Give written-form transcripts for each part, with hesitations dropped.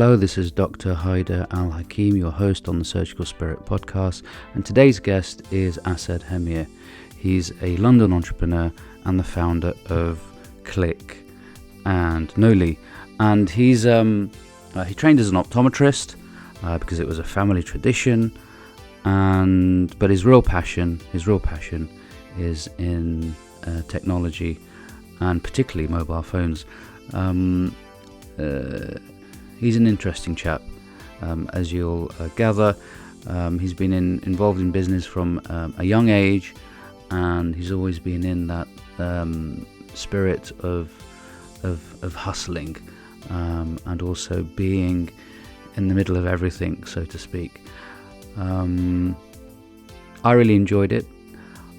Hello, this is Dr. Haidar Al-Hakim, your host on the Surgical Spirit podcast, and today's guest is Asad Hamir. He's a London entrepreneur and the founder of Klyk and Nolli, and he trained as an optometrist because it was a family tradition, but his real passion is in technology and particularly mobile phones. He's an interesting chap, as you'll gather. He's been involved in business from a young age, and he's always been in that spirit of hustling, and also being in the middle of everything, so to speak. I really enjoyed it.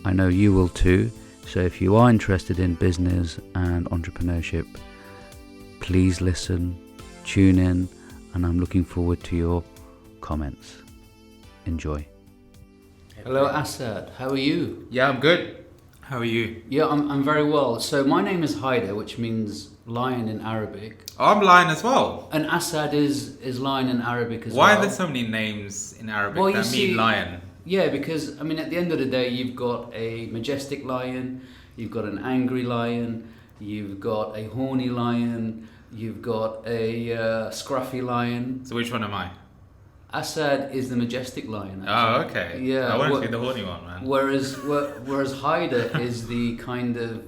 I know you will too. So if you are interested in business and entrepreneurship, please listen, tune in, and I'm looking forward to your comments. Enjoy. Hello, Asad. How are you? Yeah, I'm good. How are you? Yeah, I'm very well. So my name is Haidar, which means lion in Arabic. Oh, I'm lion as well. And Asad is lion in Arabic as well. Why are there so many names in Arabic that mean lion? Yeah, because, I mean, at the end of the day, you've got a majestic lion, you've got an angry lion, you've got a horny lion, you've got a scruffy lion. So which one am I? Asad is the majestic lion, actually. Oh, okay. Yeah. I want to be the horny one, man. Whereas Haidar is the kind of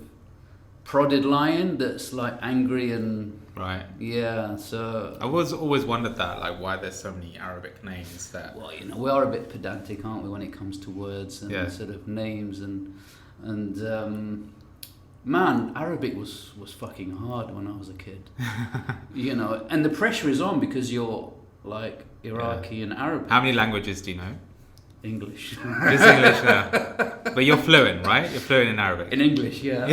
prodded lion that's like angry and... Right. Yeah, so... I was always wondered that, like why there's so many Arabic names that... Well, you know, we are a bit pedantic, aren't we, when it comes to words and sort of names and man, Arabic was fucking hard when I was a kid. You know, and the pressure is on because you're like Iraqi and Arab. How many languages do you know? English. Just English now. But you're fluent, right? You're fluent in Arabic. In English, yeah.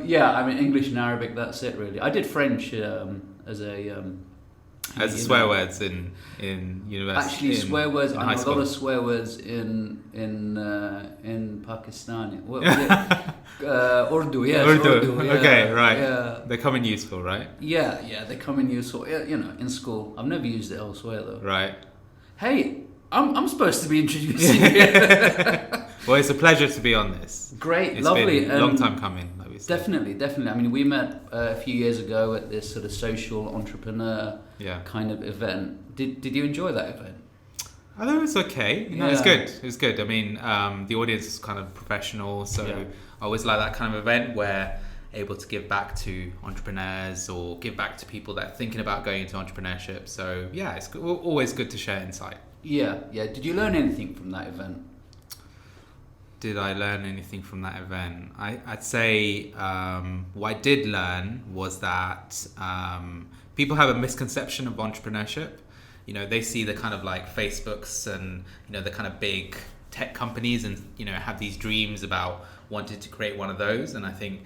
Yeah, I mean, English and Arabic, that's it really. I did French as swear words in university. Actually, swear words. I know a lot of swear words in Pakistani. Well, Urdu, yes. Urdu, yeah. Okay, right. Yeah. They come in useful, right? Yeah, they come in useful. You know, in school. I've never used it elsewhere though. Right. Hey, I'm supposed to be introducing you. Well, it's a pleasure to be on this. Great, it's lovely. It's been a long time coming, like we said. Definitely. I mean, we met a few years ago at this sort of social entrepreneur kind of event. Did you enjoy that event? I thought it was okay. You know, It was good. I mean, the audience is kind of professional, so I always like that kind of event where able to give back to entrepreneurs or give back to people that are thinking about going into entrepreneurship. So yeah, it's always good to share insight. Yeah. Did you learn anything from that event? Did I learn anything from that event? I'd say what I did learn was that people have a misconception of entrepreneurship. You know, they see the kind of like Facebooks and, you know, the kind of big tech companies and, you know, have these dreams about wanting to create one of those. And I think,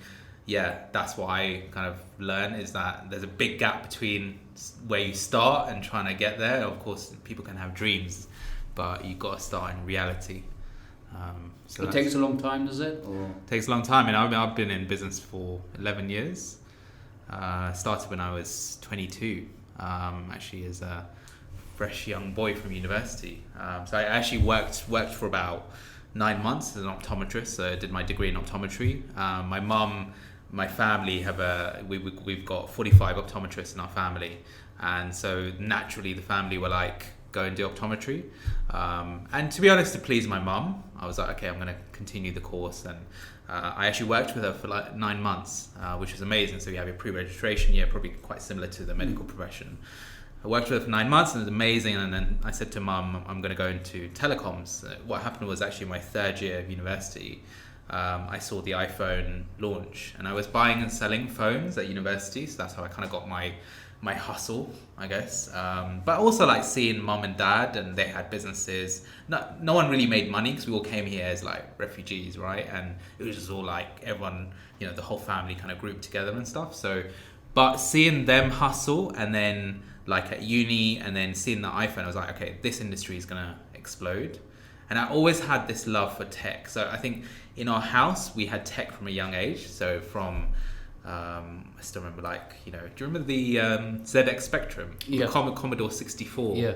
that's what I kind of learn is that there's a big gap between where you start and trying to get there. Of course, people can have dreams, but you've got to start in reality. So it takes a long time, does it? Or? It takes a long time. And I've been in business for 11 years. Started when I was 22, actually as a fresh young boy from university. So I actually worked for about 9 months as an optometrist. So I did my degree in optometry. My family we've got 45 optometrists in our family, and so naturally the family were like, go and do optometry. And to be honest, to please my mum, I was like, okay, I'm going to continue the course. And I actually worked with her for like 9 months, which was amazing. So we have a pre-registration year, probably quite similar to the medical profession. I worked with her for 9 months and it was amazing. And then I said to mum, I'm going to go into telecoms. What happened was actually my third year of university, I saw the iPhone launch, and I was buying and selling phones at university. So that's how I kind of got my hustle, I guess. But also like seeing mum and dad, and they had businesses. No one really made money because we all came here as like refugees, right? And it was just all like everyone, you know, the whole family kind of grouped together and stuff. So, but seeing them hustle and then like at uni and then seeing the iPhone, I was like, okay, this industry is going to explode. And I always had this love for tech. So I think in our house, we had tech from a young age. So from I still remember, like, do you remember the ZX Spectrum? Yeah. The Commodore 64. Yeah.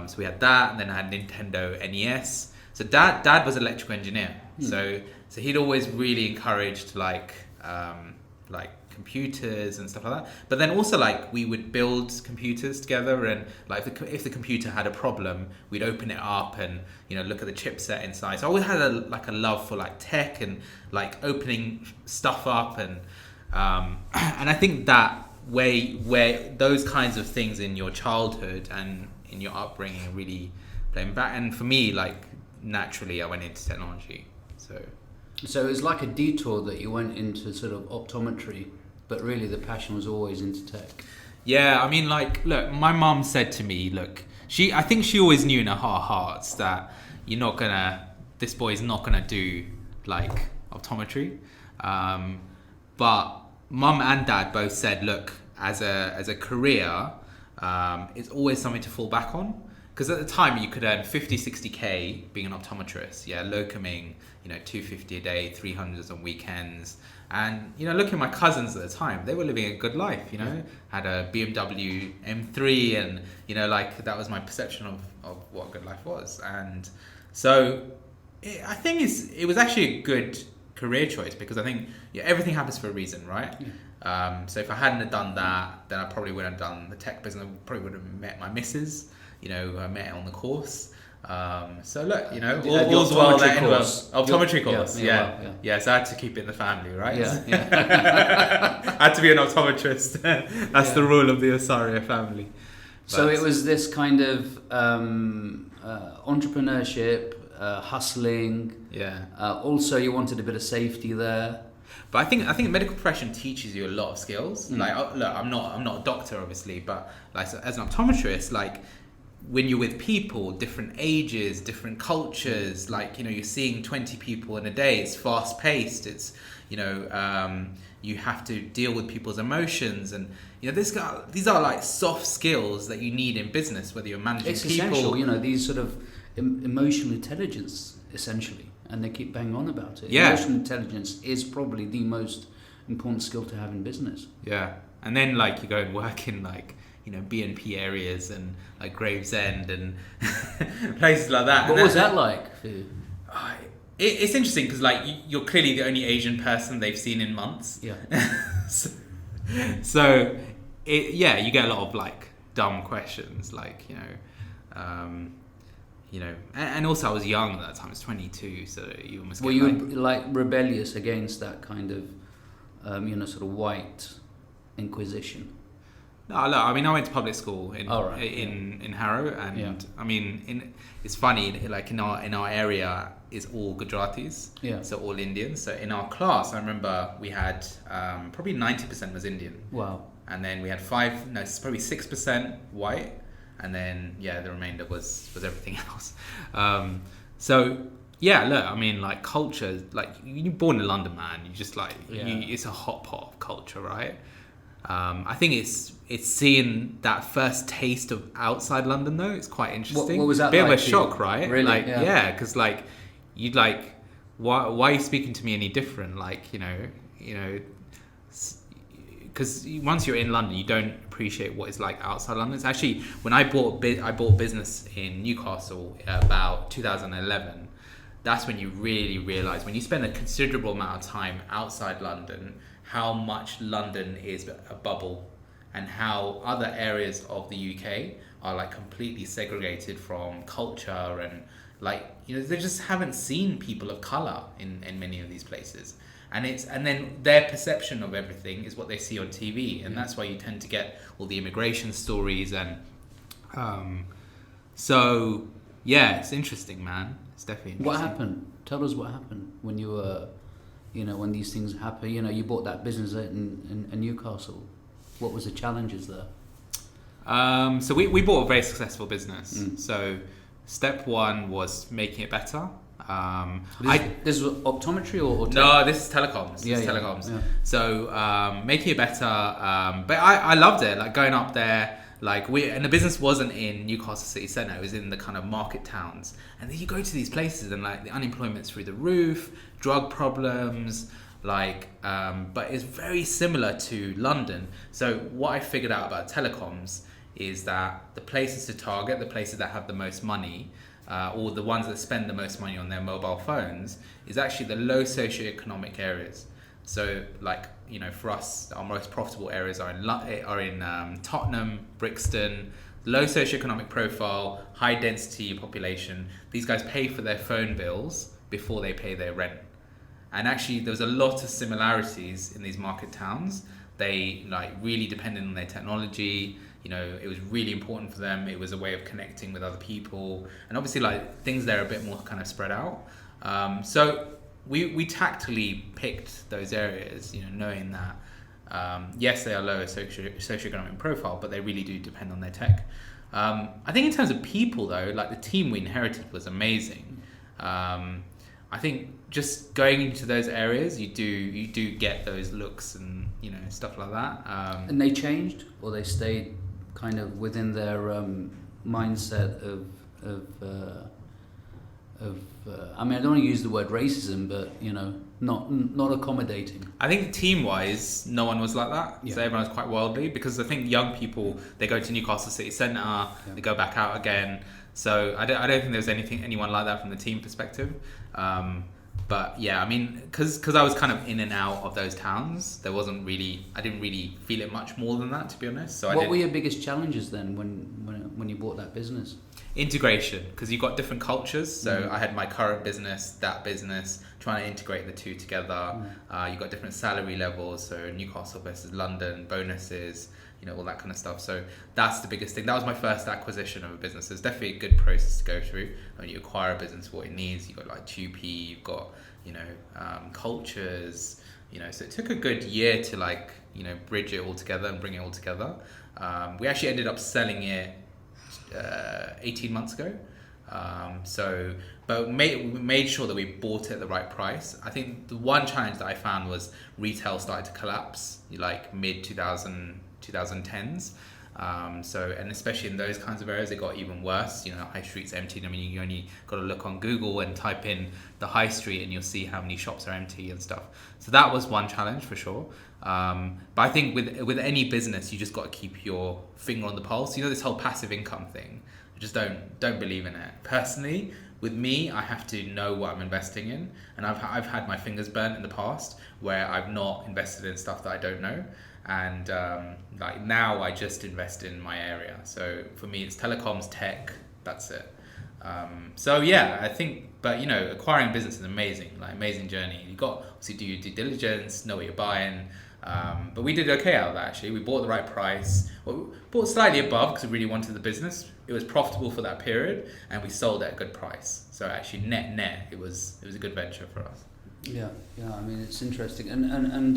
So we had that, and then I had Nintendo NES. So dad was an electrical engineer. So he'd always really encouraged like computers and stuff like that. But then also, like, we would build computers together, and like if the computer had a problem, we'd open it up and look at the chipset inside. So I always had a love for like tech and like opening stuff up, and I think that where those kinds of things in your childhood and in your upbringing are really playing back. And for me, like, naturally I went into technology. So it's like a detour that you went into sort of optometry, but really the passion was always into tech. Yeah, I mean, like, look, my mum said to me, look, I think she always knew in her heart of hearts that this boy's not gonna do like optometry. But mum and dad both said, look, as a career, it's always something to fall back on. Because at the time you could earn 50, 60k being an optometrist, locuming, 250 a day, 300s on weekends. And, look at my cousins at the time, they were living a good life, had a BMW M3, and, like, that was my perception of what a good life was. And so I think it was actually a good career choice, because I think everything happens for a reason, right? Yeah. So if I hadn't have done that, then I probably wouldn't have done the tech business. I probably would have met my missus, I met on the course. So look, all's well that ends well. Optometry course, yeah. So I had to keep it in the family, right? Yeah. I had to be an optometrist. That's the rule of the Osaria family. So it was this kind of entrepreneurship, hustling. Yeah. Also, you wanted a bit of safety there. But I think the medical profession teaches you a lot of skills. Like, look, I'm not a doctor, obviously, but like, so as an optometrist, like, when you're with people, different ages, different cultures, like, you're seeing 20 people in a day. It's fast paced. It's, you have to deal with people's emotions, and these are like soft skills that you need in business, whether you're managing it's people. Essential, these sort of emotional intelligence, essentially, and they keep banging on about it. Yeah. Emotional intelligence is probably the most important skill to have in business. Yeah, and then like you go and work in like BNP areas and like Gravesend and places like that. What was that like for you? It's interesting because like you're clearly the only Asian person they've seen in months. Yeah. so you get a lot of like dumb questions, like and also I was young at that time. I was 22, so you almost. Were you like rebellious against that kind of sort of white inquisition? No, look, I mean, I went to public school in Harrow, and I mean, it's funny, like in our area is all Gujaratis, so all Indians. So in our class, I remember we had probably 90% was Indian. Wow. And then we had probably 6% white, and then the remainder was everything else. So yeah, look, I mean, like culture, like you're born in London, man. You just like it's a hot pot of culture, right? I think it's seeing that first taste of outside London though. It's quite interesting. What was that bit like? Of a shock, right? Really? Like because like you'd like why are you speaking to me any different? Like because once you're in London, you don't appreciate what it's like outside London. It's actually when I bought business in Newcastle about 2011. That's when you really realise, when you spend a considerable amount of time outside London, how much London is a bubble, and how other areas of the UK are like completely segregated from culture, and like they just haven't seen people of colour in many of these places, and then their perception of everything is what they see on TV, and that's why you tend to get all the immigration stories, and so it's interesting, man. It's definitely interesting. What happened? Tell us what happened when you were. When these things happen, you bought that business in Newcastle. What was the challenges there? So we bought a very successful business. So step one was making it better. This was optometry or no, this is telecoms. Telecoms. Yeah. So making it better. But I loved it. Like going up there. Like and the business wasn't in Newcastle city centre, it was in the kind of market towns. And then you go to these places and like the unemployment's through the roof, drug problems, But it's very similar to London. So what I figured out about telecoms is that the places to target, the places that have the most money, or the ones that spend the most money on their mobile phones, is actually the low socioeconomic areas. So, for us, our most profitable areas are in Tottenham, Brixton, low socioeconomic profile, high density population. These guys pay for their phone bills before they pay their rent. And actually, there's a lot of similarities in these market towns. They really depended on their technology. It was really important for them. It was a way of connecting with other people, and obviously things there are a bit more kind of spread out. So we tactfully picked those areas, knowing that yes, they are lower socioeconomic profile, but they really do depend on their tech. I think in terms of people though, the team we inherited was amazing. I think just going into those areas, you do get those looks and stuff like that. And they changed, or they stayed kind of within their mindset of I mean, I don't want to use the word racism, but not accommodating. I think team-wise, no one was like that. Yeah. So everyone was quite worldly, because I think young people, they go to Newcastle City Centre, they go back out again. So I don't think there was anyone like that from the team perspective. But yeah, I mean, because I was kind of in and out of those towns, I didn't really feel it much more than that, to be honest. So what were your biggest challenges then when you bought that business? Integration, because you've got different cultures. So I had my current business, that business, trying to integrate the two together. You've got different salary levels, so Newcastle versus London, bonuses, all that kind of stuff. So that's the biggest thing. That was my first acquisition of a business. It's definitely a good process to go through. When you acquire a business, what it needs, you've got 2P, you've got cultures, so it took a good year to bridge it all together and bring it all together. We actually ended up selling it 18 months ago. But we made sure that we bought it at the right price. I think the one challenge that I found was retail started to collapse mid 2010s. And especially in those kinds of areas, it got even worse. High streets emptied. I mean, you only got to look on Google and type in the high street and you'll see how many shops are empty and stuff. So that was one challenge for sure. But I think with any business, you just got to keep your finger on the pulse. This whole passive income thing, I just don't believe in it. Personally, with me, I have to know what I'm investing in. And I've had my fingers burnt in the past where I've not invested in stuff that I don't know. And now I just invest in my area. So for me, it's telecoms, tech, that's it. So yeah, I think, but acquiring business is amazing, amazing journey. You got obviously do your due diligence, know what you're buying. But we did okay out of that actually. We bought the right price. Well, we bought slightly above because we really wanted the business. It was profitable for that period, and we sold at a good price. So actually, net, it was a good venture for us. Yeah. I mean, it's interesting, and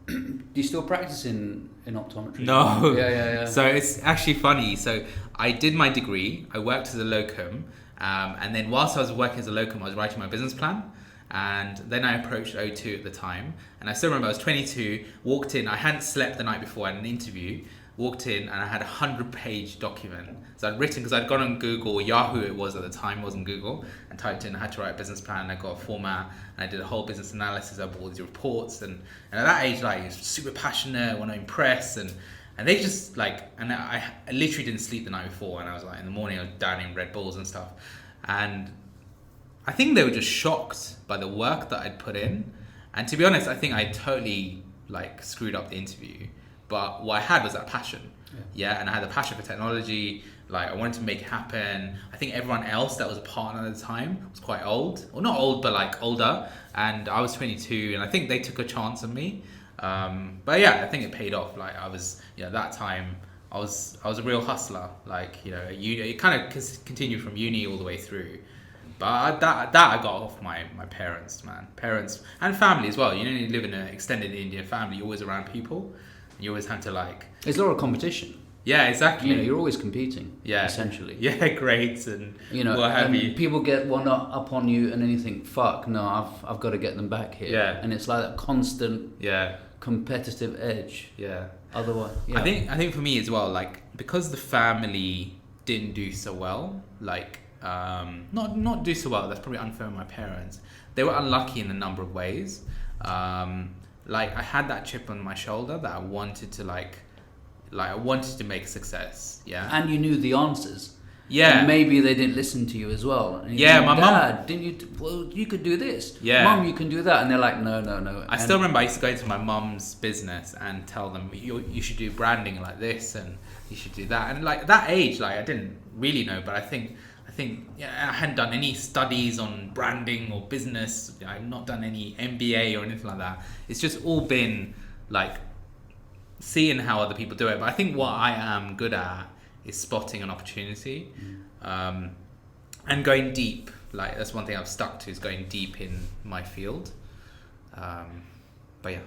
do you still practice in optometry? No. Yeah. So it's actually funny. So I did my degree. I worked as a locum, and then whilst I was working as a locum, I was writing my business plan. And then I approached O2 at the time, and I still remember I was 22, walked in, I hadn't slept the night before, I had an interview, walked in and I had a 100-page document. So I'd written, because I'd gone on Google, Yahoo it was at the time, wasn't Google, and typed in, I had to write a business plan, and I got a format, and I did a whole business analysis, I bought all these reports, and at that age, I was super passionate, I want to impress, and they just and I literally didn't sleep the night before, and I was in the morning I was downing Red Bulls and stuff, and I think they were just shocked by the work that I'd put in. And to be honest, I think I totally screwed up the interview. But what I had was that passion. Yeah, and I had the passion for technology. I wanted to make it happen. I think everyone else that was a partner at the time was quite old. Well, not old, but older. And I was 22, and I think they took a chance on me. But yeah, I think it paid off. I was, at that time, I was a real hustler. It kind of continued from uni all the way through. But that I got off my parents, man. Parents and family as well. You live in an extended Indian family, you're always around people. And you always have to There's a lot of competition. Yeah, exactly. You're always competing. Yeah. Essentially. Yeah, grades and what have you. People get one up on you and then you think, fuck, no, I've got to get them back here. Yeah. And it's like that constant competitive edge. Yeah. Otherwise, yeah. I think for me as well, because the family didn't do so well, not do so well. That's probably unfair on my parents. They were unlucky in a number of ways. Like I had that chip on my shoulder that I wanted to I wanted to make a success. Yeah. And you knew the answers. Yeah. And maybe they didn't listen to you as well. And Yeah, think, my Dad, mum. didn't you? Well, you could do this. Yeah. Mum, you can do that. And they're like, no. I still remember I used to go into my mum's business and tell them you should do branding like this and you should do that. And like that age, like I didn't really know, but I think yeah, I hadn't done any studies on branding or business. I've not done any MBA or anything like that. It's just all been like seeing how other people do it. But I think what I am good at is spotting an opportunity and going deep. Like that's one thing I've stuck to, is going deep in my field. But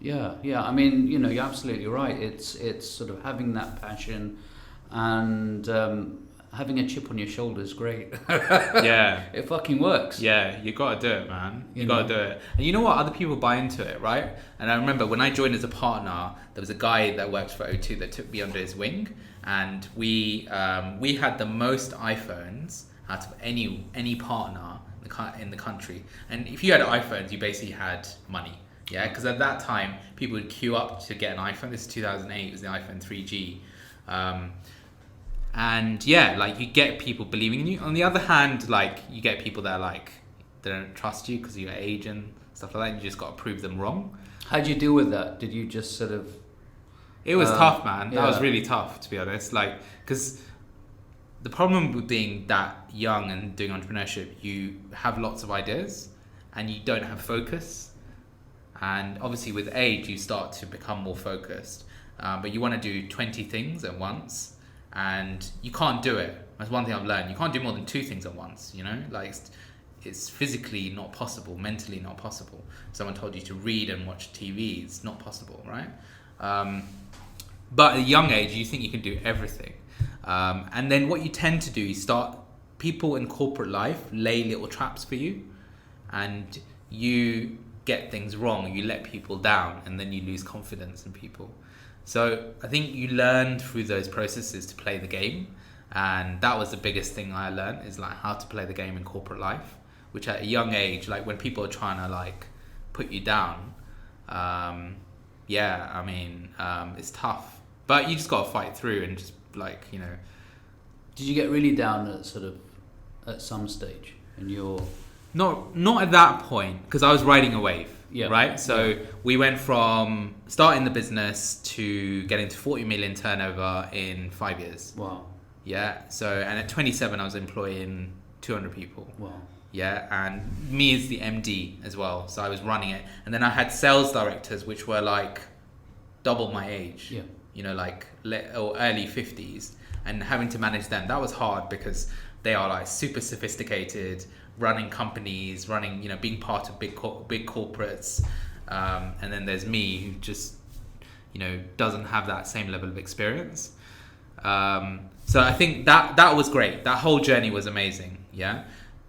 Yeah. I mean, you're absolutely right. It's sort of having that passion and having a chip on your shoulder is great. Yeah. It fucking works. Yeah, you gotta do it, man. You gotta do it. And you know what? Other people buy into it, right? And I remember when I joined as a partner, there was a guy that worked for O2 that took me under his wing, and we had the most iPhones out of any partner in the country. And if you had iPhones, you basically had money. Yeah, because at that time people would queue up to get an iPhone. This is 2008. It was the iPhone 3G. And yeah, like you get people believing in you. On the other hand, like you get people that are like they don't trust you because of your age and stuff like that. And you just got to prove them wrong. How did you deal with that? Did you just sort of? It was tough, man. Yeah. That was really tough, to be honest. Like, because the problem with being that young and doing entrepreneurship, you have lots of ideas and you don't have focus. And obviously, with age, you start to become more focused. But you want to do 20 things at once. And you can't do it. That's one thing I've learned. You can't do more than 2 things at once, like it's physically not possible, mentally not possible. Someone told you to read and watch TV, it's not possible, right? But at a young age, you think you can do everything. And then what you tend to do is people in corporate life lay little traps for you and you get things wrong, you let people down, and then you lose confidence in people. So I think you learn through those processes to play the game, and that was the biggest thing I learned, is like how to play the game in corporate life, which at a young age, like when people are trying to like put you down, it's tough, but you just got to fight through and just like, Did you get really down at some stage in your? Not at that point, because I was riding a wave. Yeah. Right. So we went from starting the business to getting to 40 million turnover in 5 years. Wow. Yeah. So, and at 27, I was employing 200 people. Wow. Yeah. And me as the MD as well. So I was running it. And then I had sales directors, which were like double my age. Yeah. Like early 50s, and having to manage them. That was hard because they are like super sophisticated, running companies, being part of big corporates, and then there's me who just doesn't have that same level of experience. So I think that was great. That whole journey was amazing. Yeah.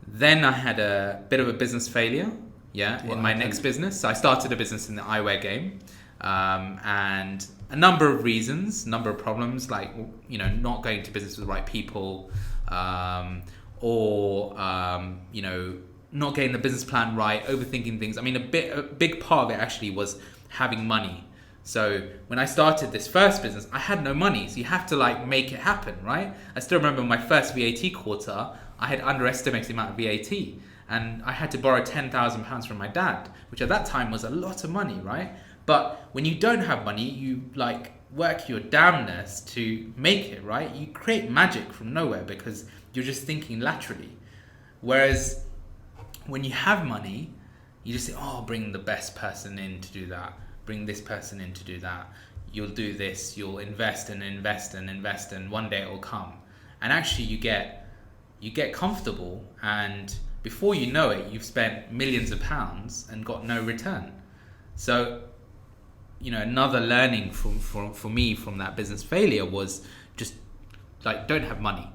Then I had a bit of a business failure. Yeah. In my next business, so I started a business in the eyewear game, and a number of reasons, number of problems, like not going to business with the right people. Or not getting the business plan right, overthinking things. I mean, a big part of it actually was having money. So when I started this first business, I had no money. So you have to like make it happen, right? I still remember my first VAT quarter, I had underestimated the amount of VAT, and I had to borrow £10,000 from my dad, which at that time was a lot of money, right? But when you don't have money, you like work your damnness to make it, right? You create magic from nowhere because you're just thinking laterally. Whereas when you have money, you just say, oh, bring the best person in to do that. Bring this person in to do that. You'll do this. You'll invest and invest and invest, and one day it will come. And actually you get comfortable, and before you know it, you've spent millions of pounds and got no return. So, another learning for me from that business failure was just like, don't have money.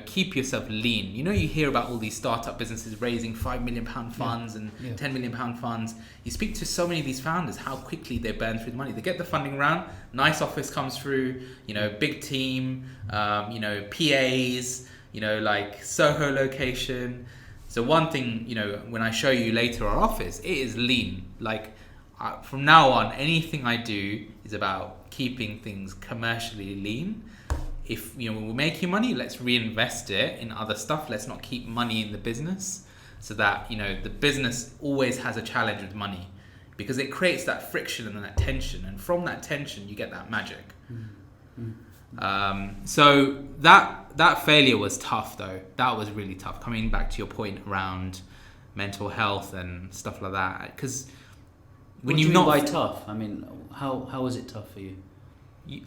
Keep yourself lean. You hear about all these startup businesses raising £5 million funds and £10 million funds. You speak to so many of these founders, how quickly they burn through the money. They get the funding round, nice office comes through, big team, PAs, like Soho location. So one thing, when I show you later our office, it is lean. Like from now on, anything I do is about keeping things commercially lean. If we're making money, let's reinvest it in other stuff. Let's not keep money in the business, so that the business always has a challenge with money, because it creates that friction and that tension, and from that tension you get that magic. So that failure was tough, though. That was really tough. Coming back to your point around mental health and stuff like that, because when you not by tough, I mean, how was it tough for you?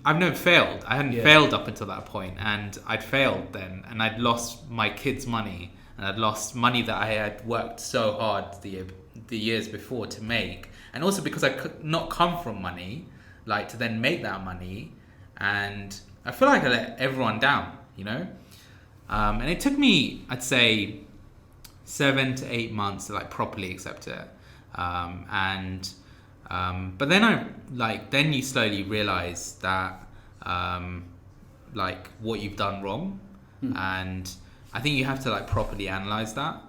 I've never failed. I hadn't failed up until that point, and I'd failed then, and I'd lost my kids' money, and I'd lost money that I had worked so hard the years before to make, and also because I could not come from money, like to then make that money, and I feel like I let everyone down, and it took me, I'd say, 7 to 8 months to like properly accept it, but then then you slowly realize that what you've done wrong, and I think you have to like properly analyze that.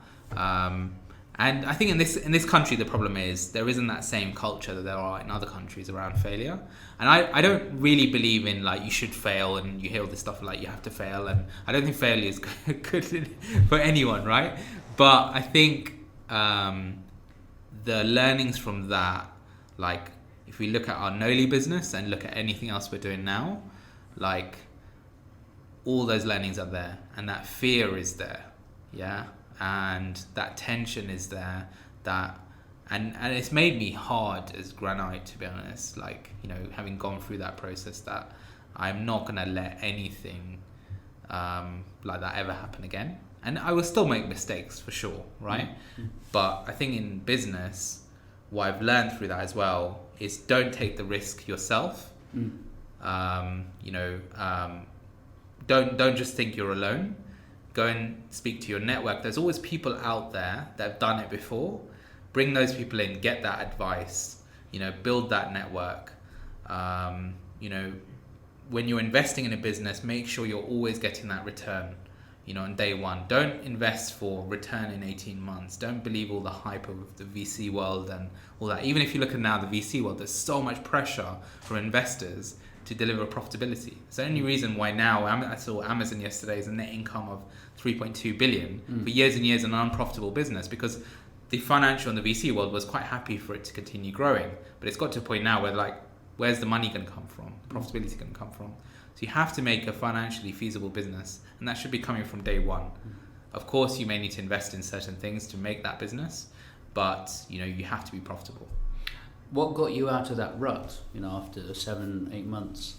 And I think in this country the problem is there isn't that same culture that there are in other countries around failure. And I don't really believe in like you should fail, and you hear all this stuff like you have to fail, and I don't think failure is good for anyone, right? But I think the learnings from that, like if we look at our Nolli business and look at anything else we're doing now, like all those learnings are there, and that fear is there, and that tension is there, and it's made me hard as granite, to be honest, like having gone through that process, that I'm not gonna let anything like that ever happen again. And I will still make mistakes for sure, right? But I think in business, what I've learned through that as well is don't take the risk yourself. Don't just think you're alone. Go and speak to your network. There's always people out there that have done it before. Bring those people in, get that advice, build that network. When you're investing in a business, make sure you're always getting that return, on day one. Don't invest for return in 18 months. Don't believe all the hype of the VC world and all that. Even if you look at now the VC world, there's so much pressure for investors to deliver profitability. It's the only reason why now, I saw Amazon yesterday is a net income of 3.2 billion for years and years, an unprofitable business, because the financial and the VC world was quite happy for it to continue growing. But it's got to a point now where like, where's the money going to come from? Profitability going to come from? So you have to make a financially feasible business, and that should be coming from day one. Of course, you may need to invest in certain things to make that business, but you have to be profitable. What got you out of that rut, after 7-8 months?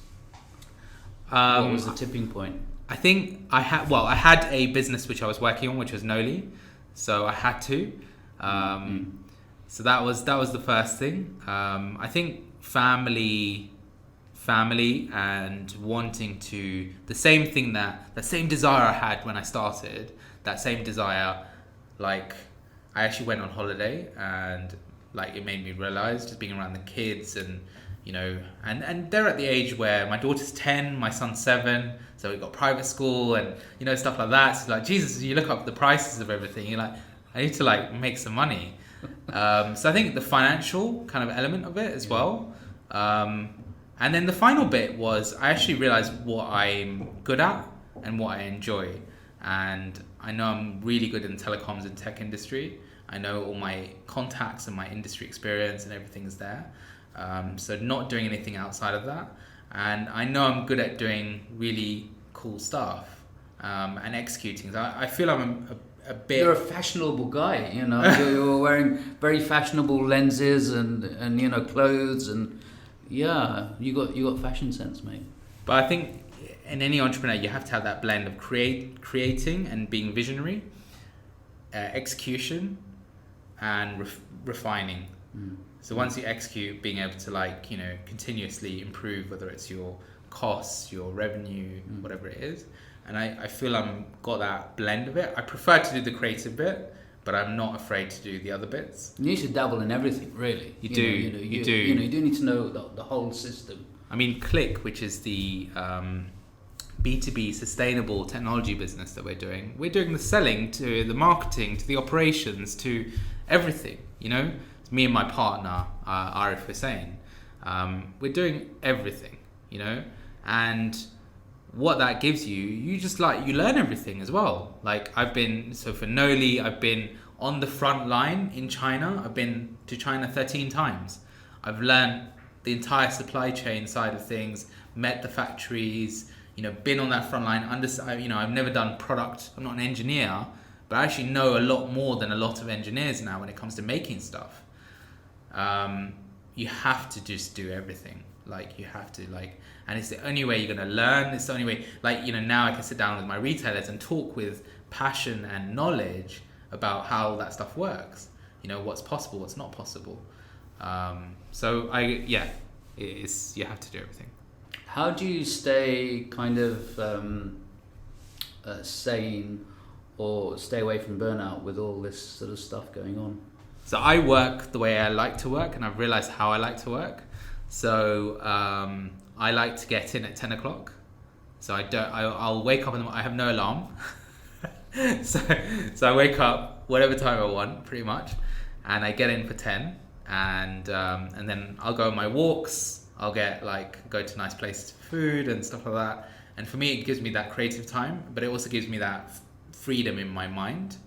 What was the tipping point? I think I had a business which I was working on, which was Nolli, so I had to. So that was the first thing. I think family and wanting to, the same desire I had when I started, that same desire, like I actually went on holiday, and like it made me realize, just being around the kids, and and they're at the age where my daughter's 10, my son's 7, so we got private school and stuff like that. So like, Jesus, you look up the prices of everything, you're like, I need to like make some money. So I think the financial kind of element of it as well. And then the final bit was I actually realized what I'm good at and what I enjoy. And I know I'm really good in telecoms and tech industry. I know all my contacts and my industry experience and everything is there. So not doing anything outside of that. And I know I'm good at doing really cool stuff and executing. So I feel I'm a bit... You're a fashionable guy, You're wearing very fashionable lenses and clothes, and yeah, you got fashion sense, mate. But I think in any entrepreneur, you have to have that blend of creating and being visionary, execution, and refining. So once you execute, being able to continuously improve, whether it's your costs, your revenue, whatever it is. And I feel I've got that blend of it. I prefer to do the creative bit, but I'm not afraid to do the other bits. You need to dabble in everything, really. You do. You do need to know the whole system. I mean, Klyk, which is the B2B sustainable technology business that we're doing. We're doing the selling to the marketing, to the operations, to everything, It's me and my partner, Arif Hussain. We're doing everything, and what that gives you, you learn everything as well. Like for Nolli, I've been on the front line in China. I've been to China 13 times. I've learned the entire supply chain side of things, met the factories, been on that front line. I've never done product. I'm not an engineer, but I actually know a lot more than a lot of engineers now when it comes to making stuff. You have to just do everything. And it's the only way you're going to learn. It's the only way, now I can sit down with my retailers and talk with passion and knowledge about how that stuff works. What's possible, what's not possible. You have to do everything. How do you stay kind of sane or stay away from burnout with all this sort of stuff going on? So I work the way I like to work, and I've realized how I like to work. So I like to get in at 10 o'clock. So I'll wake up I have no alarm. so I wake up whatever time I want, pretty much, and I get in for 10, and then I'll go on my walks. I'll go to nice places for food and stuff like that. And for me, it gives me that creative time, but it also gives me that freedom in my mind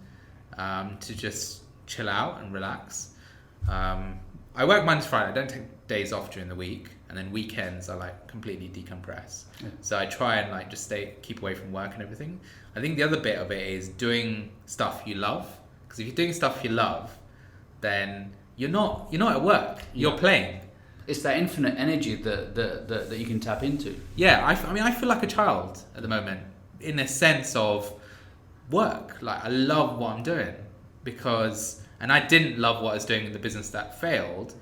to just chill out and relax. I work Monday to Friday. I don't take days off during the week, and then weekends I completely decompress. Yeah. So I try and just keep away from work and everything. I think the other bit of it is doing stuff you love, because if you're doing stuff you love, then you're not at work. You're playing. It's that infinite energy that you can tap into. Yeah, I feel like a child at the moment in a sense of work. I love what I'm doing and I didn't love what I was doing in the business that failed,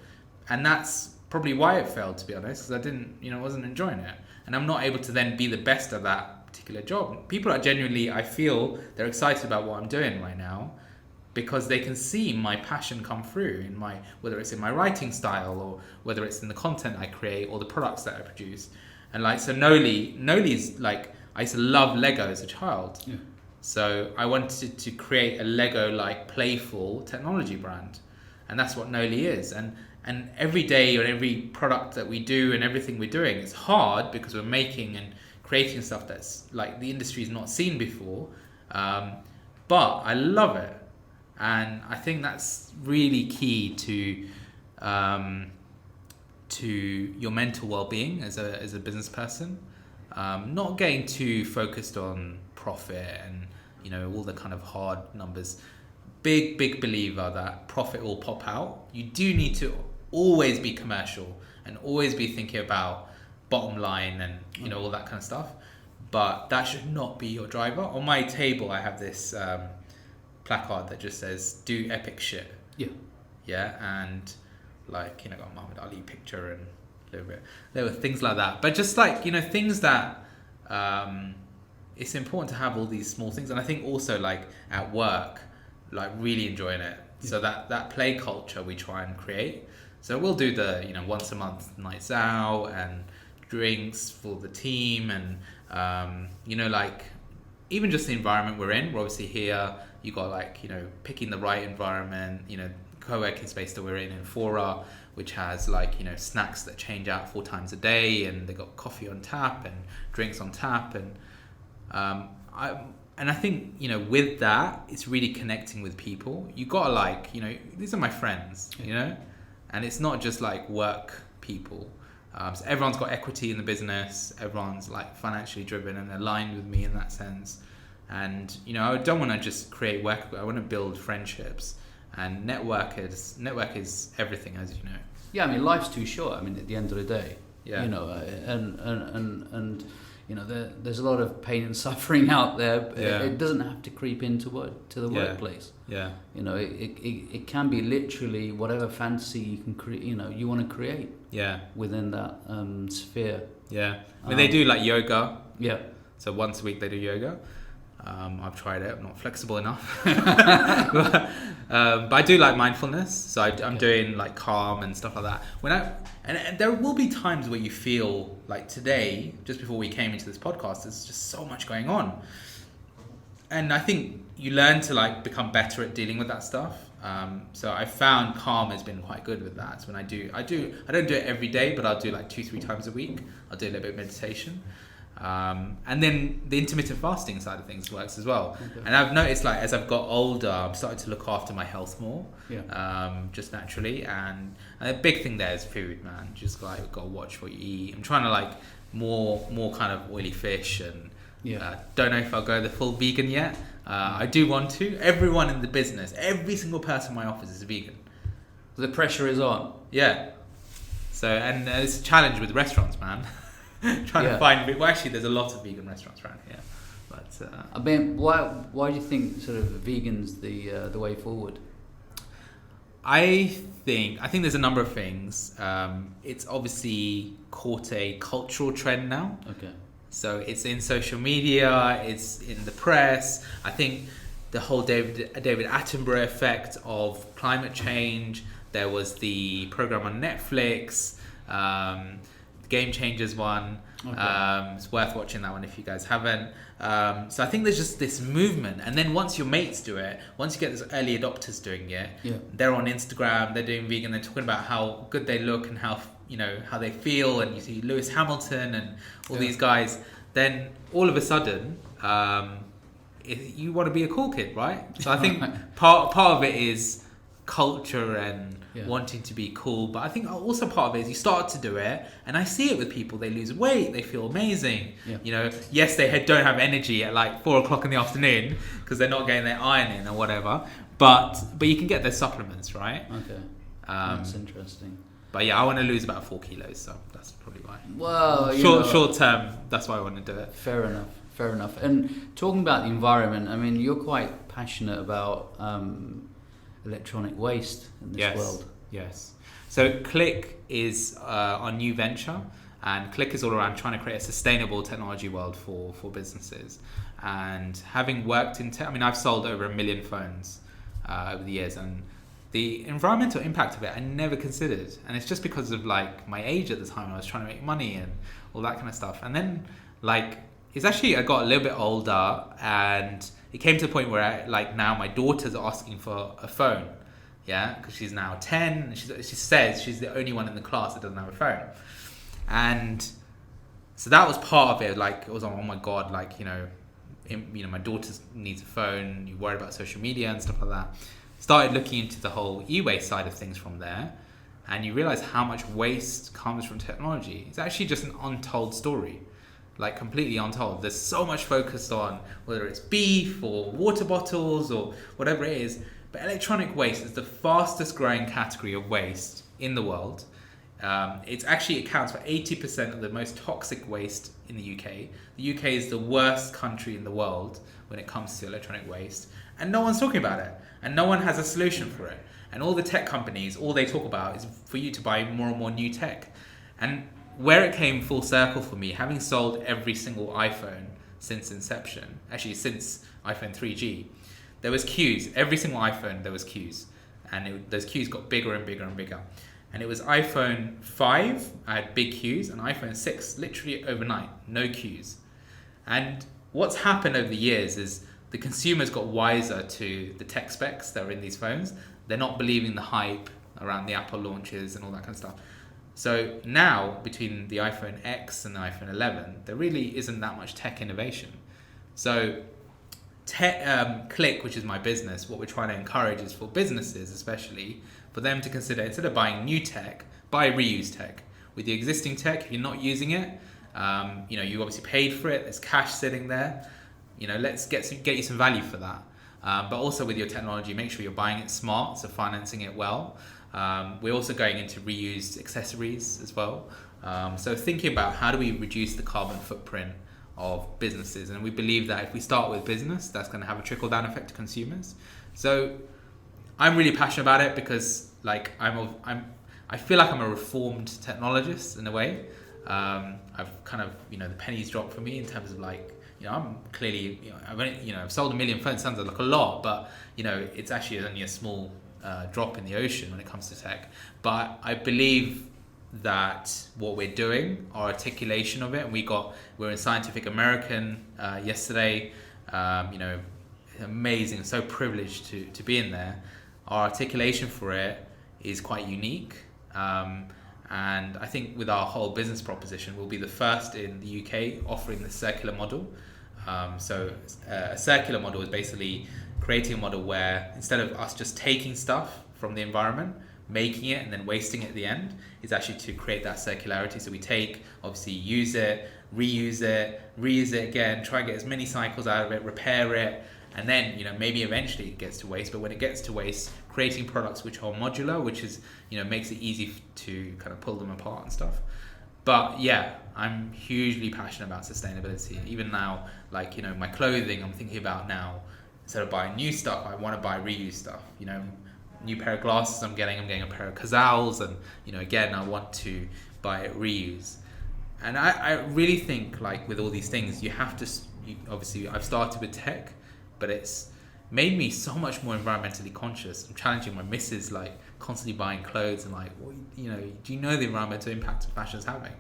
and that's probably why it failed, to be honest, because I wasn't enjoying it, and I'm not able to then be the best at that particular job. People are genuinely, I feel, they're excited about what I'm doing right now, because they can see my passion come through whether it's in my writing style or whether it's in the content I create or the products that I produce. And so Nolli's I used to love Lego as a child. Yeah. So I wanted to create a Lego playful technology brand. And that's what Nolli is. And every day or every product that we do and everything we're doing, it's hard because we're making and creating stuff that's the industry's not seen before. But I love it. And I think that's really key to your mental well-being as a business person. Not getting too focused on profit and all the kind of hard numbers. Big believer that profit will pop out. You do need to always be commercial and always be thinking about bottom line and all that kind of stuff. But that should not be your driver. On my table, I have this placard that just says "Do epic shit." Yeah, and got Muhammad Ali picture and a little bit. There were things like that, but just things that it's important to have all these small things. And I think also at work, really enjoying it. So that play culture we try and create. So we'll do the once a month nights out and drinks for the team, and even just the environment we're in. We're obviously here. You got picking the right environment. Co-working space that we're in Fora, which has snacks that change out 4 times a day, and they got coffee on tap and drinks on tap, and I think with that, it's really connecting with people. You got these are my friends, and it's not just work people. So everyone's got equity in the business. Everyone's financially driven and aligned with me in that sense. And I don't want to just create work. I want to build friendships, and network is everything, as you know. Yeah, life's too short. At the end of the day, yeah. And there's a lot of pain and suffering out there. Yeah. It doesn't have to creep into the workplace. Yeah. It can be literally whatever fantasy you can create. You want to create. Yeah. Within that sphere. Yeah. They do yoga. Yeah. So once a week they do yoga. I've tried it. I'm not flexible enough. but I do like mindfulness. So I'm doing like calm and stuff like that. And there will be times where you feel like today, just before we came into this podcast, there's just so much going on. And I think you learn to like become better at dealing with that stuff. So I found calm has been quite good with that. So when I don't do it every day, but I'll do like 2-3 times a week. I'll do a little bit of meditation. And then the intermittent fasting side of things works as well. Okay. And I've noticed like as I've got older, I'm starting to look after my health more, just naturally. And a big thing there is food, man. Just like got to watch what you eat. I'm trying to like more kind of oily fish and don't know if I'll go the full vegan yet. I do want to. Everyone in the business, every single person in my office is vegan. The pressure is on. Yeah. So and it's a challenge with restaurants, man. Trying to find, well, actually, there's a lot of vegan restaurants around here, but I mean, why do you think sort of vegan's the way forward? I think there's a number of things. It's obviously caught a cultural trend now. Okay. So it's in social media, it's in the press. I think the whole David Attenborough effect of climate change. There was the program on Netflix. Game Changers one. Okay. It's worth watching that one if you guys haven't. So I think there's just this movement, and then once your mates do it, once you get those early adopters doing it, they're on Instagram, they're doing vegan, they're talking about how good they look and how they feel, and you see Lewis Hamilton and all these guys. Then all of a sudden, you want to be a cool kid, right? So I think part of it is culture and wanting to be cool, but I think also part of it is you start to do it, and I see it with people. They lose weight, they feel amazing. Yes, they don't have energy at like 4:00 in the afternoon because they're not getting their iron in or whatever, but you can get their supplements, right? Okay. That's interesting. But I want to lose about 4 kilos, so that's probably why. Well, short term, that's why I want to do it. Fair enough. And talking about the environment, I mean, you're quite passionate about electronic waste in this world. Yes. So Klyk is our new venture, and Klyk is all around trying to create a sustainable technology world for businesses. And having worked in I've sold over 1 million phones over the years, and the environmental impact of it I never considered. And it's just because of like my age at the time. I was trying to make money and all that kind of stuff. And then like I got a little bit older, and it came to the point where now my daughter's asking for a phone, because she's now 10. And she says she's the only one in the class that doesn't have a phone, and so that was part of it. Like it was oh my god, my daughter needs a phone. You worry about social media and stuff like that. Started looking into the whole e-waste side of things from there, and you realize how much waste comes from technology. It's actually just an untold story. Like completely untold. There's so much focus on whether it's beef or water bottles or whatever it is, but electronic waste is the fastest growing category of waste in the world. It accounts for 80% of the most toxic waste in the UK. The UK is the worst country in the world when it comes to electronic waste, and no one's talking about it, and no one has a solution for it. And all the tech companies, all they talk about is for you to buy more and more new tech. And where it came full circle for me, having sold every single iPhone since inception, actually since iPhone 3G, there was queues. Every single iPhone, there was queues. And those queues got bigger and bigger and bigger. And it was iPhone 5, I had big queues, and iPhone 6, literally overnight, no queues. And what's happened over the years is the consumers got wiser to the tech specs that are in these phones. They're not believing the hype around the Apple launches and all that kind of stuff. So now, between the iPhone X and the iPhone 11, there really isn't that much tech innovation. So Klyk, which is my business, what we're trying to encourage is for businesses especially, for them to consider, instead of buying new tech, buy reused tech. With the existing tech, if you're not using it, you obviously paid for it, there's cash sitting there, let's get you some value for that. But also with your technology, make sure you're buying it smart, so financing it well. We're also going into reused accessories as well. So thinking about how do we reduce the carbon footprint of businesses, and we believe that if we start with business, that's going to have a trickle-down effect to consumers. So I'm really passionate about it because I feel like I'm a reformed technologist in a way. I've kind of, the pennies dropped for me in terms of I'm clearly, I've sold 1 million phones. Sounds like a lot, but it's actually only a small drop in the ocean when it comes to tech. But I believe that what we're doing, our articulation of it, and we're in Scientific American yesterday. Amazing, so privileged to be in there. Our articulation for it is quite unique. And I think with our whole business proposition, we'll be the first in the UK offering the circular model. So a circular model is basically creating a model where instead of us just taking stuff from the environment, making it and then wasting it at the end, is actually to create that circularity. So we take, obviously, use it, reuse it again, try and get as many cycles out of it, repair it, and then maybe eventually it gets to waste. But when it gets to waste, creating products which are modular, which is makes it easy to kind of pull them apart and stuff. But yeah, I'm hugely passionate about sustainability. Even now, my clothing, I'm thinking about now, instead of buying new stuff, I want to buy reused stuff. New pair of glasses I'm getting a pair of Cazals, and again, I want to buy it reuse. And I really think, with all these things, you have to, obviously I've started with tech, but it's made me so much more environmentally conscious. I'm challenging my missus, constantly buying clothes and do you know the environmental impact fashion is having?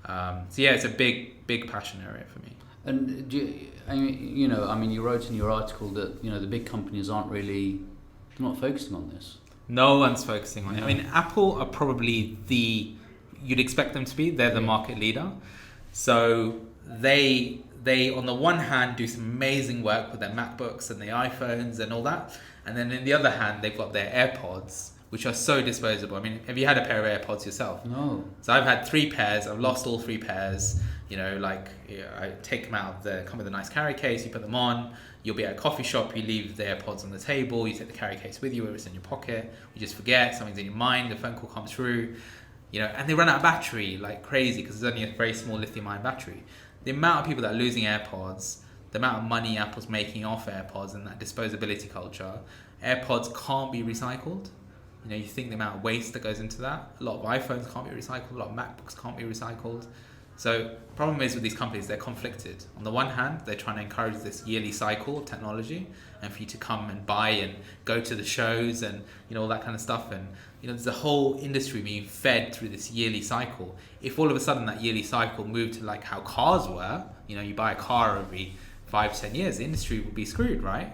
So yeah, it's a big passion area for me. And you wrote in your article that the big companies they're not focusing on this. No one's focusing on it. I mean, Apple are probably you'd expect them to be. They're the market leader. So they on the one hand do some amazing work with their MacBooks and the iPhones and all that, and then on the other hand they've got their AirPods, which are so disposable. I mean, have you had a pair of AirPods yourself? No. So I've had 3 pairs. I've lost all 3 pairs. I take them out. They come with a nice carry case. You put them on. You'll be at a coffee shop. You leave the AirPods on the table. You take the carry case with you, or it's in your pocket. You just forget. Something's in your mind. A phone call comes through. And they run out of battery like crazy because there's only a very small lithium-ion battery. The amount of people that are losing AirPods, the amount of money Apple's making off AirPods, and that disposability culture, AirPods can't be recycled. You think the amount of waste that goes into that. A lot of iPhones can't be recycled. A lot of MacBooks can't be recycled. So the problem is with these companies, they're conflicted. On the one hand, they're trying to encourage this yearly cycle of technology and for you to come and buy and go to the shows and all that kind of stuff. And there's a whole industry being fed through this yearly cycle. If all of a sudden that yearly cycle moved to how cars were, you buy a car every 5-10 years, the industry would be screwed, right?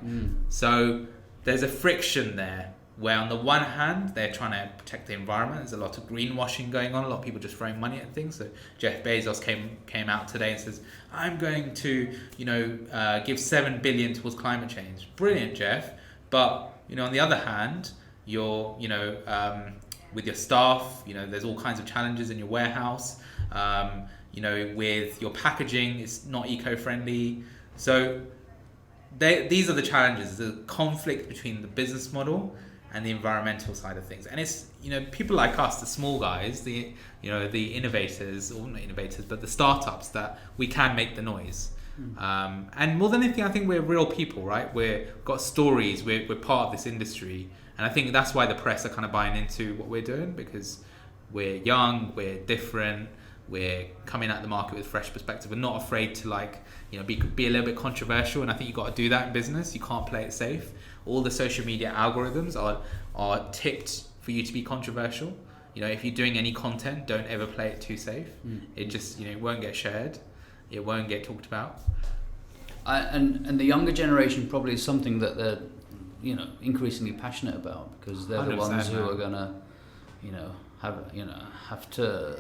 So there's a friction there where on the one hand they're trying to protect the environment. There's a lot of greenwashing going on, a lot of people just throwing money at things. So Jeff Bezos came out today and says, I'm going to give 7 billion towards climate change. Brilliant, Jeff. But on the other hand, you're with your staff, there's all kinds of challenges in your warehouse. With your packaging, it's not eco-friendly. So these are the challenges, the conflict between the business model and the environmental side of things. And it's, people like us, the small guys, the innovators, or not innovators, but the startups, that we can make the noise. And more than anything, I think we're real people, right? We've got stories, we're part of this industry. And I think that's why the press are kind of buying into what we're doing, because we're young, we're different, we're coming at the market with fresh perspective. We're not afraid to be a little bit controversial, and I think you've got to do that in business. You can't play it safe. All the social media algorithms are tipped for you to be controversial. If you're doing any content, don't ever play it too safe. It just it won't get shared, it won't get talked about. And the younger generation probably is something that they're increasingly passionate about, because they're the ones who are gonna have to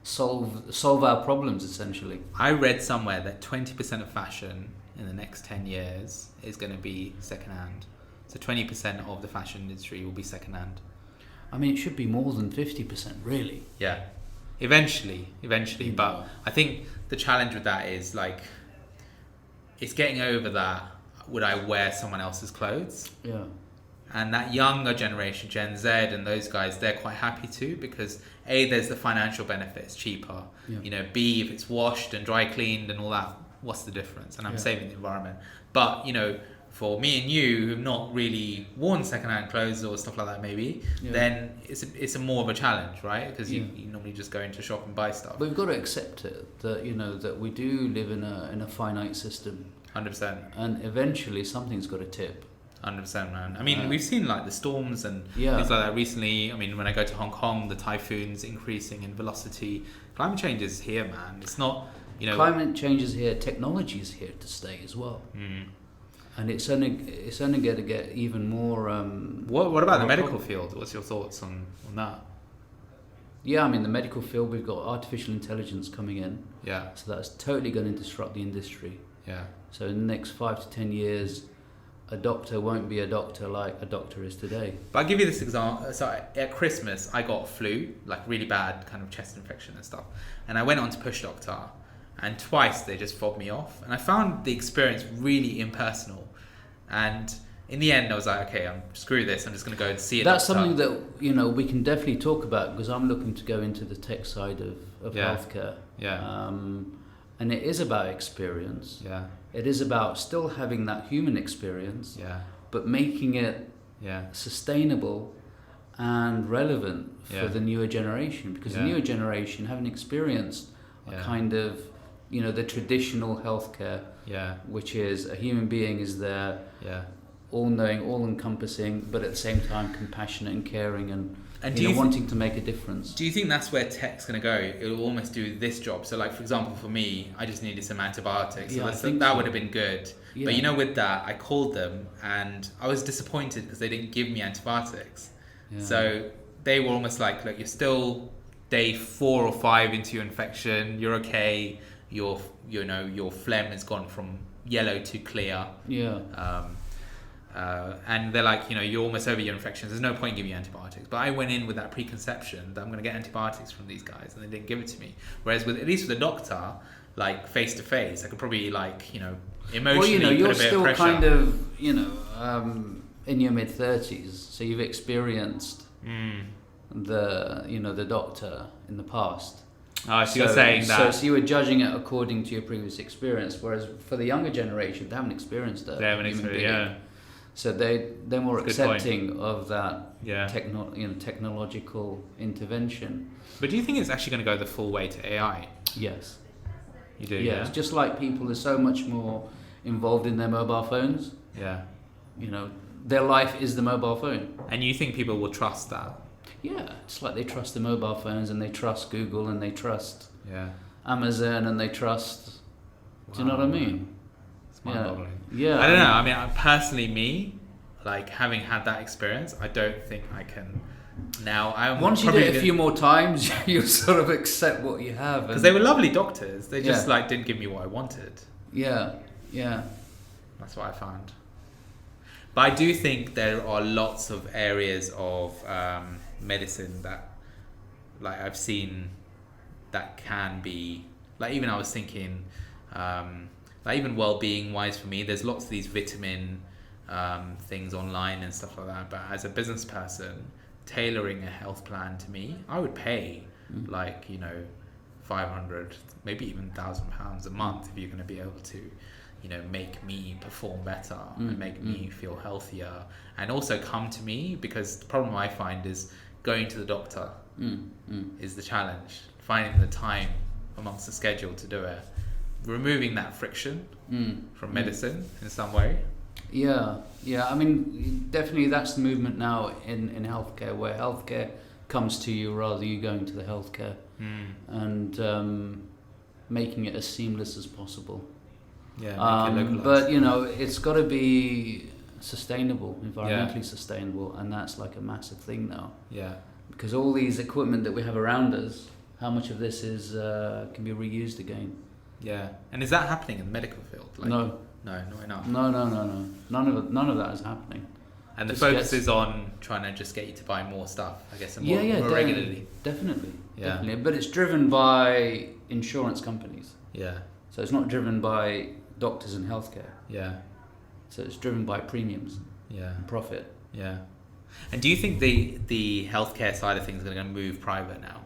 solve our problems, essentially. I read somewhere that 20% of fashion in the next 10 years is going to be secondhand. So 20% of the fashion industry will be secondhand. I mean, it should be more than 50%, really. Yeah, eventually. But I think the challenge with that is it's getting over that, would I wear someone else's clothes? Yeah. And that younger generation, Gen Z and those guys, they're quite happy to, because A, there's the financial benefit, it's cheaper. Yeah. B, if it's washed and dry cleaned and all that, what's the difference? And I'm saving the environment. But, for me and you who've not really worn second-hand clothes or stuff like that, maybe, then it's a more of a challenge, right? Because you normally just go into a shop and buy stuff. But we've got to accept it that that we do live in a finite system. 100%. And eventually something's got to tip. 100%, man. I mean, we've seen like the storms and things like that recently. I mean, when I go to Hong Kong, the typhoons increasing in velocity. Climate change is here, man. It's not, Climate change is here. Technology is here to stay as well. And it's only going to get even more. What about the medical field? What's your thoughts on that? Yeah, I mean, the medical field, we've got artificial intelligence coming in. Yeah. So that's totally going to disrupt the industry. Yeah. So in the next 5 to 10 years, a doctor won't be a doctor like a doctor is today. But I'll give you this example. So at Christmas, I got flu, like really bad kind of chest infection and stuff. And I went on to Push Doctor, and twice they just fobbed me off. And I found the experience really impersonal. And in the end, I was like, okay, screw this. I'm just going to go and see it. That's something that, we can definitely talk about, because I'm looking to go into the tech side of healthcare. Yeah. And it is about experience. Yeah. It is about still having that human experience, but making it sustainable and relevant for the newer generation. Because the newer generation haven't experienced a kind of, the traditional healthcare, which is a human being is there, all-knowing, all-encompassing, but at the same time compassionate and caring and wanting to make a difference. Do you think that's where tech's going to go? It'll almost do this job. So, like, for example, for me, I just needed some antibiotics. So that would have been good. Yeah. But with that, I called them and I was disappointed because they didn't give me antibiotics. Yeah. So they were almost like, look, you're still day 4 or 5 into your infection. You're okay. Your phlegm has gone from yellow to clear. Yeah. And they're like, you're almost over your infections. There's no point giving you antibiotics. But I went in with that preconception that I'm going to get antibiotics from these guys, and they didn't give it to me. Whereas at least with a doctor, like face to face, I could probably emotionally put a bit of pressure. You're still kind of, in your mid 30s, so you've experienced the doctor in the past. Oh, so you're saying that. So you were judging it according to your previous experience, whereas for the younger generation, they haven't experienced it. They haven't experienced, yeah. So they're more accepting of that yeah. technological intervention. But do you think it's actually going to go the full way to AI? Yes. You do, yeah? It's just like people are so much more involved in their mobile phones. Yeah. Their life is the mobile phone. And you think people will trust that? Yeah, it's like they trust the mobile phones and they trust Google and they trust yeah. Amazon and they trust... Do you know what I mean? It's mind-boggling. Yeah. I don't know. I mean, personally, having had that experience, I don't think I can... Now, once you do it a few more times, you sort of accept what you have. Because they were lovely doctors. They just didn't give me what I wanted. Yeah, yeah. That's what I found. But I do think there are lots of areas of medicine that, I've seen that can be... even I was thinking, even well-being wise for me, there's lots of these vitamin things online and stuff like that. But as a business person, tailoring a health plan to me, I would pay 500, maybe even £1,000 a month if you're going to be able to make me perform better and make me feel healthier, and also come to me, because the problem I find is going to the doctor is the challenge, finding the time amongst the schedule to do it, removing that friction from medicine in some way. Yeah, I mean, definitely that's the movement now in healthcare, where healthcare comes to you rather than you going to the healthcare, and making it as seamless as possible. Yeah, make it localized. But it's got to be sustainable, environmentally sustainable, and that's like a massive thing now. Yeah. Because all these equipment that we have around us, how much of this is can be reused again? Yeah. And is that happening in the medical field? No, not enough. No. None of that is happening. And the focus is on trying to just get you to buy more stuff, I guess, and more regularly. Definitely. But it's driven by insurance companies. Yeah. So it's not driven by doctors and healthcare. Yeah. So it's driven by premiums. Yeah. And profit. Yeah. And do you think the healthcare side of things is going to move private now?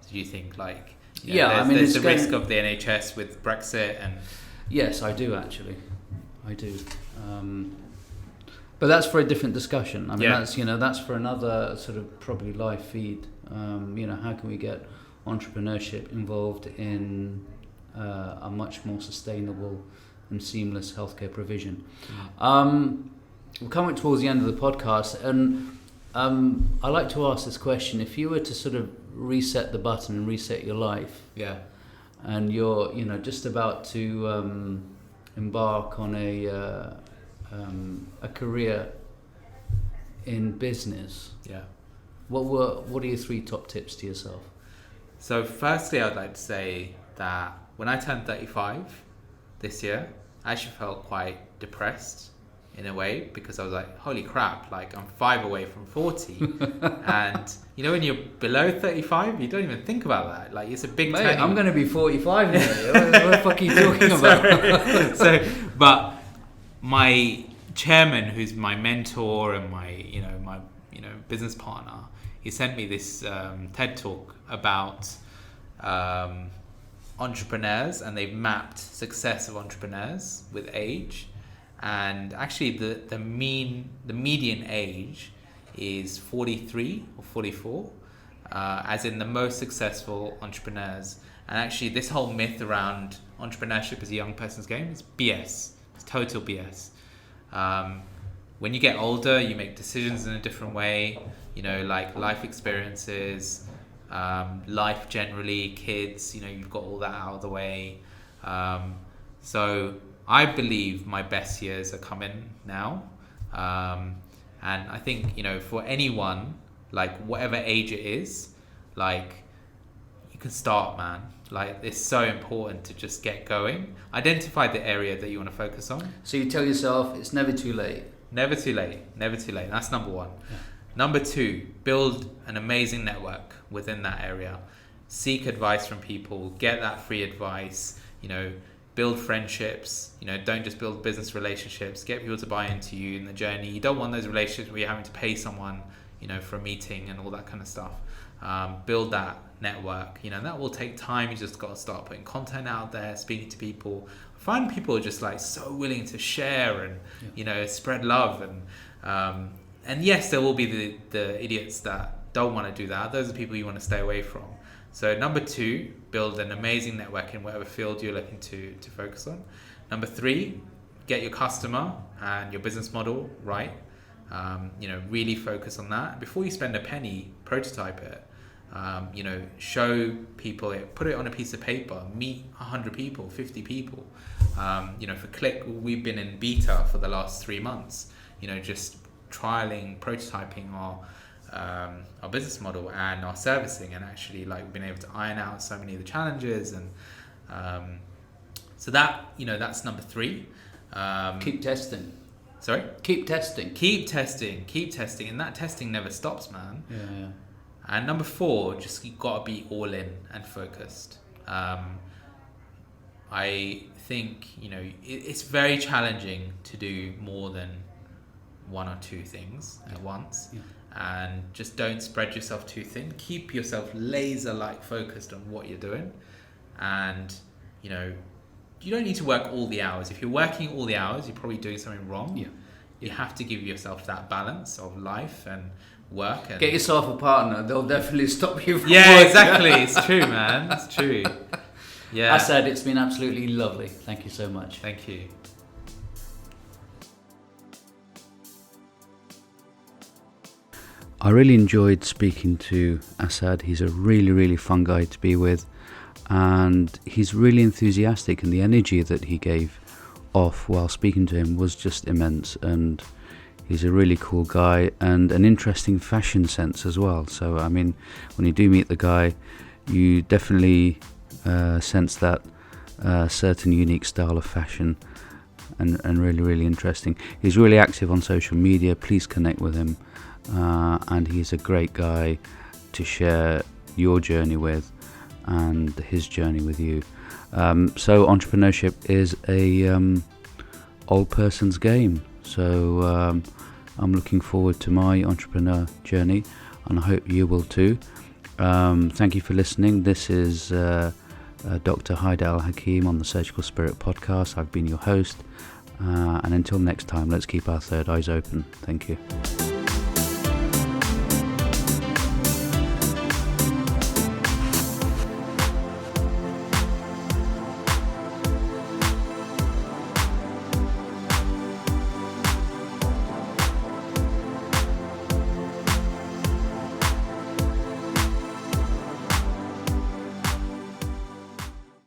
Do you think there's the risk of the NHS with Brexit and... Yes, I do actually. I do. But that's for a different discussion. I mean, Yeah. that's for another sort of probably live feed. How can we get entrepreneurship involved in a much more sustainable and seamless healthcare provision? We're coming towards the end of the podcast, and I like to ask this question: if you were to sort of reset the button and reset your life, Yeah. and you're just about to embark on a career in business, Yeah. what are your 3 top tips to yourself? So firstly, I'd like to say that when I turned 35 this year, I actually felt quite depressed in a way, because I was like, holy crap, like I'm 5 away from 40. And when you're below 35, you don't even think about that. Like, it's a big Mate, turning. I'm going to be 45 now. What the fuck are you talking about? But my chairman, who's my mentor and my business partner, he sent me this TED talk about entrepreneurs, and they've mapped success of entrepreneurs with age. And actually the median age is 43 or 44, as in the most successful entrepreneurs. And actually this whole myth around entrepreneurship as a young person's game is BS. It's total BS. When you get older, you make decisions in a different way, like life experiences, life generally, kids, you've got all that out of the way. So I believe my best years are coming now. And I think, for anyone, like whatever age it is, like you can start, man. Like, it's so important to just get going. Identify the area that you want to focus on. So you tell yourself it's never too late. Never too late. Never too late. That's number 1. Yeah. Number 2, build an amazing network within that area. Seek advice from people. Get that free advice. Build friendships. Don't just build business relationships. Get people to buy into you in the journey. You don't want those relationships where you're having to pay someone, for a meeting and all that kind of stuff. Build that network. That will take time. You just got to start putting content out there, speaking to people. Find people just like so willing to share and spread love, and yes, there will be the idiots that don't want to do that. Those are people you want to stay away from. So number 2, build an amazing network in whatever field you're looking to focus on. Number 3, get your customer and your business model right. Really focus on that. Before you spend a penny, prototype it. Show people it, put it on a piece of paper, meet 100 people, 50 people. For Klyk, we've been in beta for the last 3 months, just trialing, prototyping our business model and our servicing, and actually we've been able to iron out so many of the challenges, and so that that's number 3. Keep testing. Sorry? Keep testing, and that testing never stops, man. Yeah. And number 4, just you got to be all in and focused. I think it's very challenging to do more than 1 or 2 things at once. Yeah. And just don't spread yourself too thin. Keep yourself laser-like focused on what you're doing, and you don't need to work all the hours. If you're working all the hours, you're probably doing something wrong. Yeah. You have to give yourself that balance of life and work. And Get yourself a partner. They'll definitely stop you from yeah, work. exactly. It's true, man. It's true. Yeah. Asad, it's been absolutely lovely. Thank you so much. Thank you. I really enjoyed speaking to Asad. He's a really, really fun guy to be with, and he's really enthusiastic, and the energy that he gave off while speaking to him was just immense, and he's a really cool guy and an interesting fashion sense as well. So I mean, when you do meet the guy, you definitely sense that certain unique style of fashion, and really, really interesting. He's really active on social media. Please connect with him. And he's a great guy to share your journey with and his journey with you. So entrepreneurship is a old person's game. So I'm looking forward to my entrepreneur journey, and I hope you will too. Thank you for listening. This is Dr. Haidar Al-Hakim on the Surgical Spirit podcast. I've been your host, And until next time, let's keep our third eyes open. Thank you.